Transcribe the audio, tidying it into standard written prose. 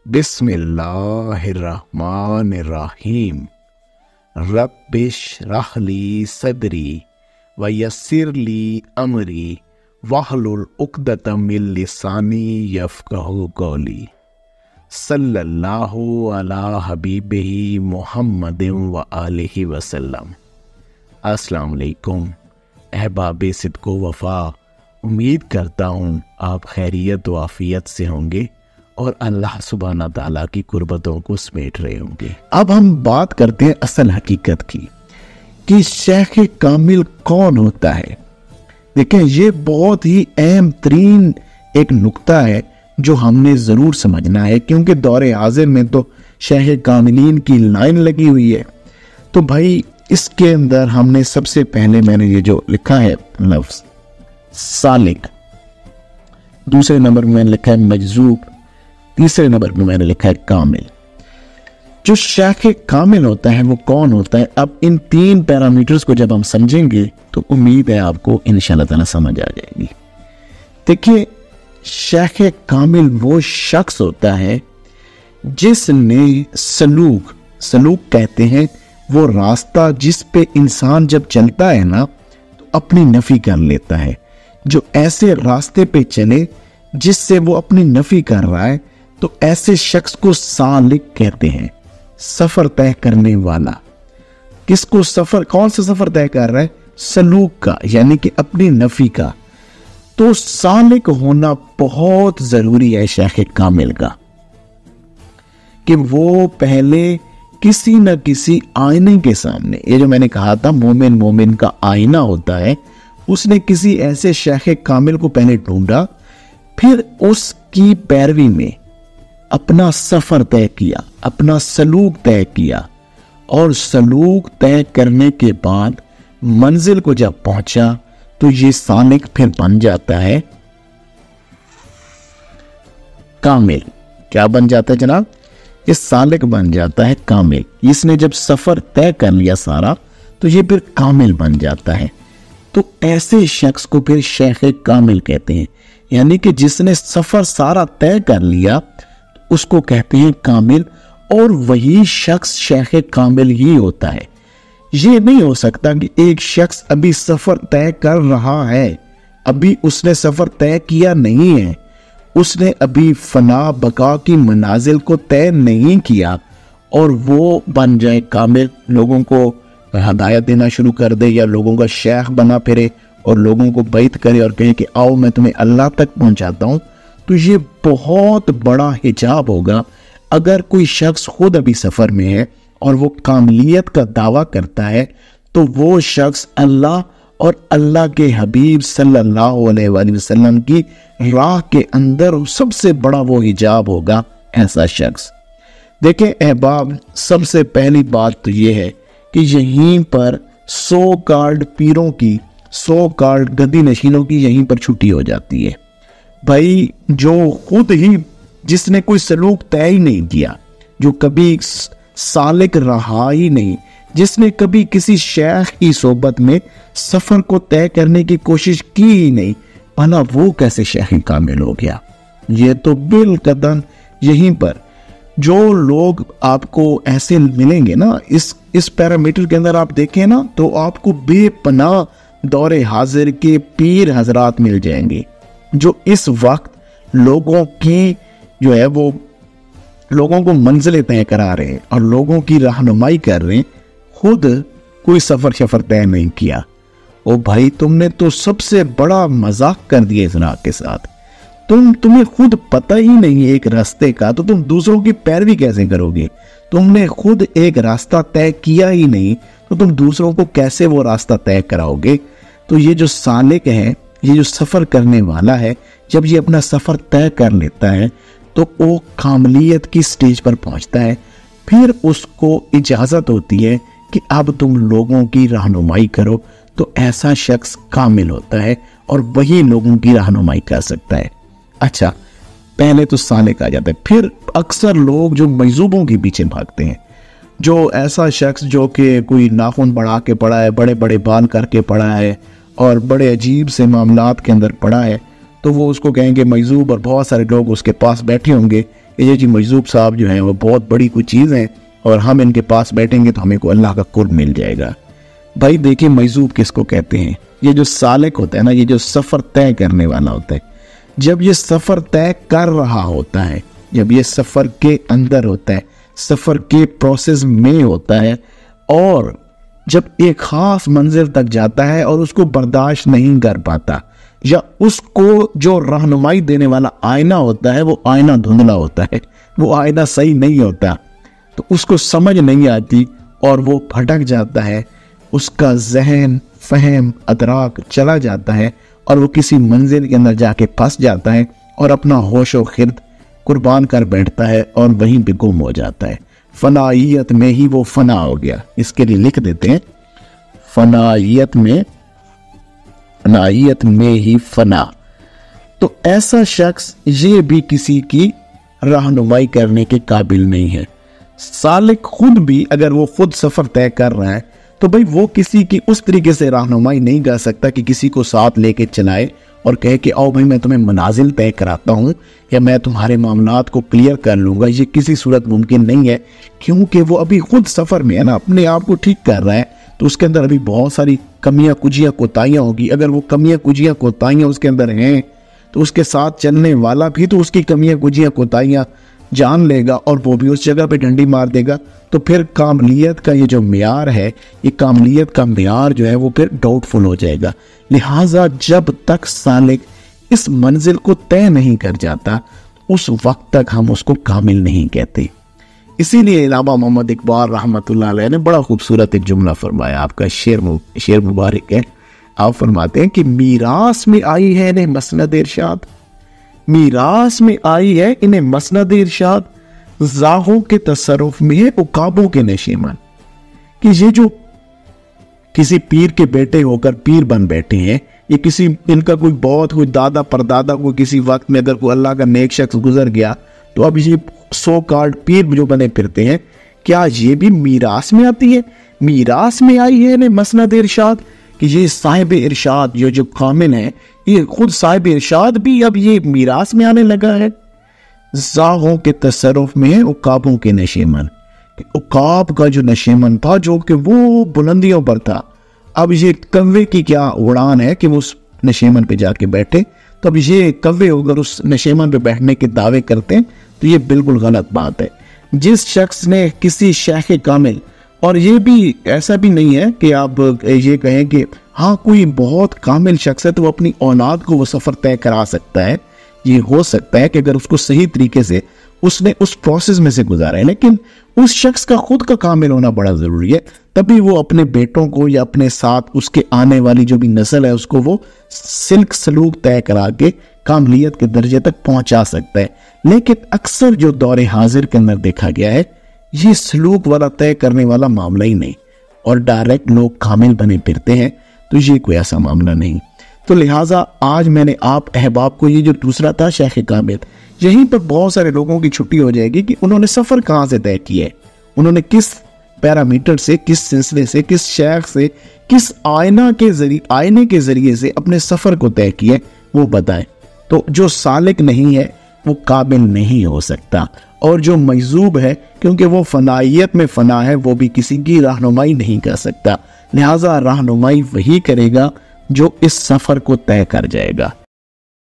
बिस्मिल्लाहिर्रहमानिर्रहीम। रब्बिश्रह ली सदरी व यस्सिर ली अमरी वहलुल उक़दतम मिन लिसानी यफ़क़हू क़ौली। सल्लल्लाहु अला हबीबिही मुहम्मदिन व आलिहि वसल्लम। अस्सलाम वालेकुम अहबाब सिद्क़ो वफ़ा। उम्मीद करता हूँ आप खैरियत व आफ़ियत से होंगे और अल्लाह सुब्हाना ताला की कुर्बतों को समेट रहे होंगे। अब हम बात करते हैं असल हकीकत की कि शेख कामिल कौन होता है। देखें, ये बहुत ही अहम तरीन एक नुक्ता है जो हमने ज़रूर समझना है, क्योंकि दौरे हाजिर में तो शेख कामिलीन की लाइन लगी हुई है। तो भाई इसके अंदर हमने सबसे पहले मैंने ये जो लिखा है लफ्ज़ सालिक, दूसरे नंबर में मैंने लिखा है मजजूब, तीसरे नंबर में मैंने लिखा है कामिल। जो शेख कामिल होता है वो कौन होता है? अब इन तीन पैरामीटर्स को जब हम समझेंगे तो उम्मीद है आपको इंशाअल्लाह ताला समझ आ जाएगी। देखिए, शेख कामिल वो शख्स होता है जिसने सलूक कहते हैं वो रास्ता जिस पे इंसान जब चलता है ना तो अपनी नफी कर लेता है। जो ऐसे रास्ते पे चले जिससे वो अपनी नफी कर रहा है तो ऐसे शख्स को सालिक कहते हैं, सफर तय करने वाला। किसको सफर, कौन सा सफर तय कर रहा है? सलूक का, यानी कि अपनी नफी का। तो सालिक होना बहुत जरूरी है शेख कामिल का, कि वो पहले किसी न किसी आईने के सामने, ये जो मैंने कहा था मोमिन का आईना होता है, उसने किसी ऐसे शेख कामिल को पहले ढूंढा, फिर उसकी पैरवी में अपना सफर तय किया, अपना सलूक तय किया, और सलूक तय करने के बाद मंजिल को जब पहुंचा तो ये सालिक फिर बन जाता है कामिल। क्या बन जाता है जनाब? ये सालिक बन जाता है कामिल। इसने जब सफर तय कर लिया सारा तो ये फिर कामिल बन जाता है। तो ऐसे शख्स को फिर शेख कामिल कहते हैं, यानी कि जिसने सफर सारा तय कर लिया उसको कहते हैं कामिल, और वही शख्स शेख कामिल ही होता है। ये नहीं हो सकता कि एक शख्स अभी सफर तय कर रहा है, अभी उसने सफर तय किया नहीं है, उसने अभी फना बका की मनाजिल को तय नहीं किया और वो बन जाए कामिल, लोगों को हदायत देना शुरू कर दे या लोगों का शेख बना फिरे और लोगों को बैत करे और कहे कि आओ मैं तुम्हें अल्लाह तक पहुंचाता हूं। तो ये बहुत बड़ा हिजाब होगा अगर कोई शख्स खुद अभी सफर में है और वो कामिलियत का दावा करता है, तो वो शख्स अल्लाह और अल्लाह के हबीब सल्लल्लाहु अलैहि वसल्लम की राह के अंदर सबसे बड़ा वो हिजाब होगा ऐसा शख्स। देखें अहबाब, सबसे पहली बात तो ये है कि यहीं पर 100 कार्ड पीरों की, 100 कार्ड गद्दी नशीनों की यहीं पर छुट्टी हो जाती है। भाई जो खुद ही, जिसने कोई सलूक तय ही नहीं किया, जो कभी सालिक रहा ही नहीं, जिसने कभी किसी शेख की सोबत में सफर को तय करने की कोशिश की ही नहीं, भला वो कैसे शेख कामिल हो गया? ये तो बिलकदन यहीं पर जो लोग आपको ऐसे मिलेंगे ना, इस पैरामीटर के अंदर आप देखें ना तो आपको बेपनाह दौरे हाजिर के पीर हजरात मिल जाएंगे जो इस वक्त लोगों की जो है वो लोगों को मंजिलें तय करा रहे हैं और लोगों की रहनुमाई कर रहे हैं, खुद कोई सफर तय नहीं किया। ओ भाई, तुमने तो सबसे बड़ा मजाक कर दिया इस राह के साथ। तुम्हें खुद पता ही नहीं है एक रास्ते का, तो तुम दूसरों की पैरवी कैसे करोगे? तुमने खुद एक रास्ता तय किया ही नहीं तो तुम दूसरों को कैसे वो रास्ता तय कराओगे? तो ये जो सालिक है, ये जो सफर करने वाला है, जब ये अपना सफर तय कर लेता है तो वो कामिलियत की स्टेज पर पहुंचता है। फिर उसको इजाजत होती है कि अब तुम लोगों की रहनुमाई करो, तो ऐसा शख्स कामिल होता है और वही लोगों की रहनुमाई कर सकता है। अच्छा, पहले तो सालिक आ जाता है। फिर अक्सर लोग जो मजजूबों के पीछे भागते हैं, जो ऐसा शख्स जो कि कोई नाखून बढ़ा के पड़ा है, बड़े बड़े बाल करके पड़ा है और बड़े अजीब से मामलात के अंदर पड़ा है, तो वो उसको कहेंगे मजजूब, और बहुत सारे लोग उसके पास बैठे होंगे ये जी मजजूब साहब जो हैं वो बहुत बड़ी कोई चीज़ हैं, और हम इनके पास बैठेंगे तो हमें को अल्लाह का कुर्ब मिल जाएगा। भाई देखिए मजजूब किसको कहते हैं? ये जो सालिक होता है ना, ये जो सफ़र तय करने वाला होता है, जब ये सफ़र तय कर रहा होता है, जब ये सफ़र के अंदर होता है, सफ़र के प्रोसेस में होता है, और जब एक ख़ास मंजिल तक जाता है और उसको बर्दाश्त नहीं कर पाता, या उसको जो रहनुमाई देने वाला आईना होता है वो आईना धुंधला होता है, वो आईना सही नहीं होता, तो उसको समझ नहीं आती और वो भटक जाता है, उसका जहन फहम अदराक चला जाता है और वो किसी मंजिल के अंदर जाके फंस जाता है और अपना होशो खिर्द कुर्बान कर बैठता है और वहीं पे गुम हो जाता है। फनाइयत में ही वो फना हो गया। इसके लिए लिख देते हैं फनाइयत में ही फना। तो ऐसा शख्स ये भी किसी की रहनुमाई करने के काबिल नहीं है। सालिक खुद भी अगर वो खुद सफर तय कर रहा है तो भाई वो किसी की उस तरीके से रहनुमाई नहीं कर सकता कि किसी को साथ लेके चलाए और कहे कि आओ भाई मैं तुम्हें मनाजिल तय कराता हूँ या मैं तुम्हारे मामलात को क्लियर कर लूँगा। ये किसी सूरत मुमकिन नहीं है, क्योंकि वो अभी खुद सफ़र में है ना, अपने आप को ठीक कर रहा है, तो उसके अंदर अभी बहुत सारी कमियां कुजियां कोताहियां होगी। अगर वो कमियां कुजियां कोताहियां उसके अंदर हैं तो उसके साथ चलने वाला भी तो उसकी कमियां कुजियां कोताहियां जान लेगा और वो भी उस जगह पे डंडी मार देगा। तो फिर कामलियत का ये जो मियार है, ये कामलियत का मियार जो है वो फिर डाउटफुल हो जाएगा। लिहाजा जब तक सालिक इस मंजिल को तय नहीं कर जाता उस वक्त तक हम उसको कामिल नहीं कहते। इसीलिए इलामा मोहम्मद इकबाल रहमतुल्लाह अलैह ने बड़ा खूबसूरत एक जुमला फरमाया, आपका शेर मुबारक है। आप फरमाते हैं कि मीरास में आई है इन्हें मसनद इरशाद, मीरास में आई है इन्हें मसनद इरशाद, जाहों के तसरुफ में है उकाबों के नशेमन। कि ये जो किसी पीर के बेटे होकर पीर बन बैठे हैं, ये किसी इनका कोई बहुत कोई दादा परदादा को किसी वक्त में अगर कोई अल्लाह का नेक शख्स गुजर गया तो अब ये सो कार्ड पीर जो बने फिरते हैं, क्या ये भी मीरास में आती है? मीरास में आई है इन्हें मसनद इरशाद कि ये साहिब इरशाद ये जो कामिल है, ये खुद साहिब इरशाद भी अब ये मीरास में आने लगा है। जाहों के तसरुफ में है उकाबों के नशेमन। उकाब का जो नशेमन था जो कि वो बुलंदियों पर था, अब ये कव्वे की क्या उड़ान है कि वो उस नशेमन पे जाके बैठे। तो अब ये कव्वे अगर उस नशेमन पे बैठने के दावे करते हैं तो ये बिल्कुल गलत बात है। जिस शख्स ने किसी शेख कामिल, और ये भी ऐसा भी नहीं है कि आप ये कहें कि हाँ कोई बहुत कामिल शख्स है तो वो अपनी औलाद को वो सफ़र तय करा सकता है। ये हो सकता है कि अगर उसको सही तरीके से उसने उस प्रोसेस में से गुजारा है, लेकिन उस शख्स का खुद का कामिल होना बड़ा ज़रूरी है, तभी वो अपने बेटों को या अपने साथ उसके आने वाली जो भी नस्ल है उसको वो सिल्क सलूक तय करा के कामलियत के दर्जे तक पहुंचा सकता है। लेकिन अक्सर जो दौरे हाजिर के अंदर देखा गया है, ये सलूक वाला तय करने वाला मामला ही नहीं, और डायरेक्ट लोग कामिल बने फिरते हैं, तो ये कोई ऐसा मामला नहीं। तो लिहाजा आज मैंने आप अहबाब को ये जो दूसरा था शेख कामिल, यहीं पर बहुत सारे लोगों की छुट्टी हो जाएगी कि उन्होंने सफ़र कहाँ से तय किया है, उन्होंने किस पैरामीटर से, किस सिलसिले से, किस शेख से, किस आईने के ज़रिए से अपने सफ़र को तय किया वो बताएं। तो जो सालिक नहीं है वो काबिल नहीं हो सकता, और जो मजजूब है क्योंकि वो फनाइयत में फना है वो भी किसी की रहनुमाई नहीं कर सकता। लिहाजा रहनुमाई वही करेगा जो इस सफ़र को तय कर जाएगा।